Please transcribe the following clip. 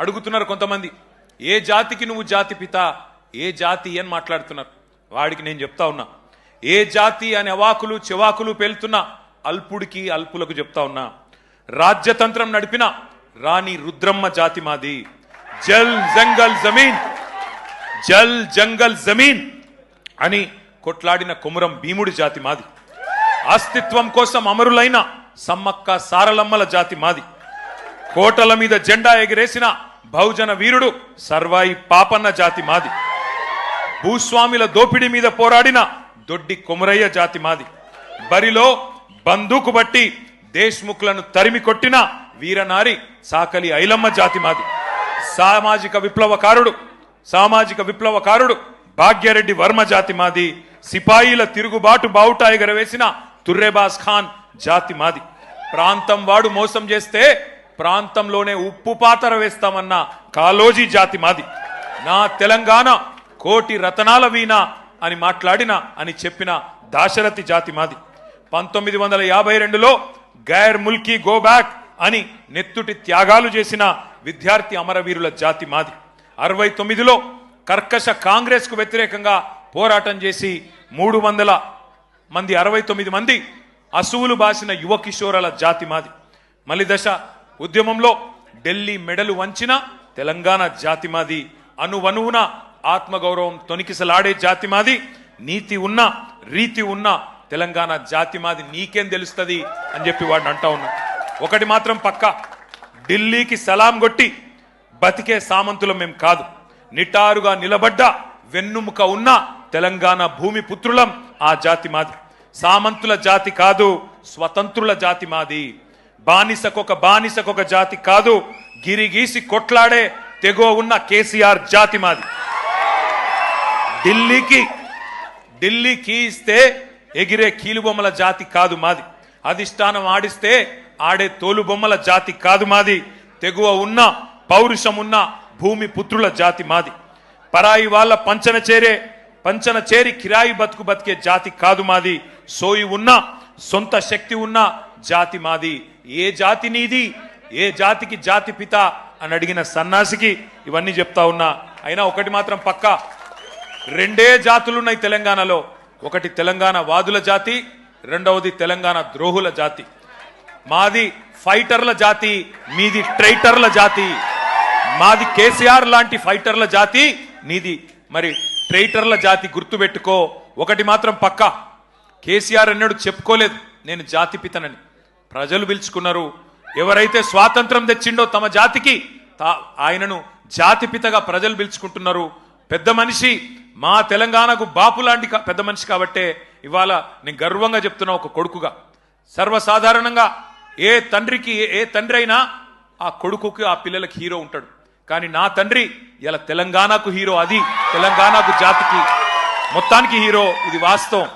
అడుగుతున్నారు కొంతమంది, ఏ జాతికి నువ్వు జాతి పిత, ఏ జాతి అని మాట్లాడుతున్నారు. వాడికి నేను చెప్తా ఉన్నా, ఏ జాతి అని అవాకులు చెవాకులు పేలుతున్నా అల్పుడికి అల్పులకు చెప్తా ఉన్నా, రాజ్యతంత్రం నడిపిన రాణి రుద్రమ్మ జాతి మాది. జల్ జంగల్ జమీన్, జల్ జంగల్ జమీన్ అని కొట్లాడిన కొమురం భీముడి జాతి మాది. అస్తిత్వం కోసం అమరులైన సమ్మక్క సారలమ్మల జాతి మాది. కోటల మీద జెండా ఎగిరేసిన బహుజన వీరుడు సర్వాయి పాపన్న జాతి మాది. భూస్వామిల దోపిడీ మీద పోరాడిన దొడ్డి కొమురయ్య జాతి మాది. బరిలో బందూకు బట్టి దేశ్ముఖులను తరిమి కొట్టిన వీరనారి సాకలి ఐలమ్మ జాతి మాది. సామాజిక విప్లవకారుడు భాగ్యరెడ్డి వర్మ జాతి మాది. సిపాయిల తిరుగుబాటు బావుటా ఎగరవేసిన తుర్రేబాజ్ ఖాన్ జాతి మాది. ప్రాంతం వాడు మోసం చేస్తే ప్రాంతంలోనే ఉప్పు పాతర వేస్తామన్న కాలోజీ జాతి మాది. నా తెలంగాణ కోటి రతనాల వీణ అని మాట్లాడిన అని చెప్పిన దాశరథి జాతి మాది. 1952లో గైర్ ముల్కీ గో బ్యాక్ అని నెత్తుటి త్యాగాలు చేసిన విద్యార్థి అమరవీరుల జాతి మాది. 69లో కర్కశ కాంగ్రెస్ కు వ్యతిరేకంగా పోరాటం చేసి 300 మంది 69 మంది అసువులు బాసిన యువ కిషోరాల జాతి మాది. మలిదశ ఉద్యమంలో ఢిల్లీ మెడలు వంచిన తెలంగాణ జాతి మాది. అనువనువున ఆత్మగౌరవం తొనికిసలాడే జాతి మాది. నీతి ఉన్న రీతి ఉన్న తెలంగాణ జాతి మాది. నీకేం తెలుస్తుంది అని చెప్పి వాడిని అంటా ఉన్నా. ఒకటి మాత్రం పక్కా, ఢిల్లీకి సలాం కొట్టి బతికే సామంతులం మేం కాదు. నిటారుగా నిలబడ్డ వెన్నుముక ఉన్న తెలంగాణ భూమి పుత్రులం ఆ జాతి మాది. సామంతుల జాతి కాదు, స్వతంత్రుల జాతి మాది. బానిసకొక జాతి కాదు, గిరిగీసి కొట్లాడే తెగో ఉన్న కేసీఆర్ జాతి మాది. ఢిల్లీకి ఇస్తే ఎగిరే కీలుబొమ్మల జాతి కాదు మాది. అధిష్టానం ఆడిస్తే ఆడే తోలుబొమ్మల జాతి కాదు మాది. తెగువ ఉన్న పౌరుషం ఉన్న భూమి పుత్రుల జాతి మాది. పరాయి వాళ్ళ పంచన చేరి కిరాయి బతికే జాతి కాదు మాది. సోయి ఉన్న సొంత శక్తి ఉన్న జాతి మాది. ఏ జాతి నీది, ఏ జాతికి జాతి పిత అని అడిగిన సన్నాసికి ఇవన్నీ చెప్తా ఉన్నా. అయినా ఒకటి మాత్రం పక్కా, రెండే జాతులున్నాయి తెలంగాణలో. ఒకటి తెలంగాణ వాదుల జాతి, రెండవది తెలంగాణ ద్రోహుల జాతి. మాది ఫైటర్ల జాతి, మీది ట్రైటర్ల జాతి. మాది కేసీఆర్ లాంటి ఫైటర్ల జాతి, నీది మరి ట్రైటర్ల జాతి. గుర్తుపెట్టుకో. ఒకటి మాత్రం పక్కా, కేసీఆర్ అన్నాడు చెప్పుకోలేదు నేను జాతి పితనని. ప్రజలు పిలుచుకున్నారు. ఎవరైతే స్వాతంత్రం తెచ్చిండో తమ జాతికి ఆయనను జాతిపితగా ప్రజలు పిలుచుకుంటున్నారు. పెద్ద మనిషి, మా తెలంగాణకు బాపు లాంటి పెద్ద మనిషి కాబట్టే ఇవాళ నేను గర్వంగా చెప్తున్నా ఒక కొడుకుగా. సర్వసాధారణంగా ఏ తండ్రి అయినా ఆ కొడుకుకి ఆ పిల్లలకి హీరో ఉంటాడు. కానీ నా తండ్రి ఇలా తెలంగాణకు హీరో. అది తెలంగాణకు జాతికి మొత్తానికి హీరో. ఇది వాస్తవం.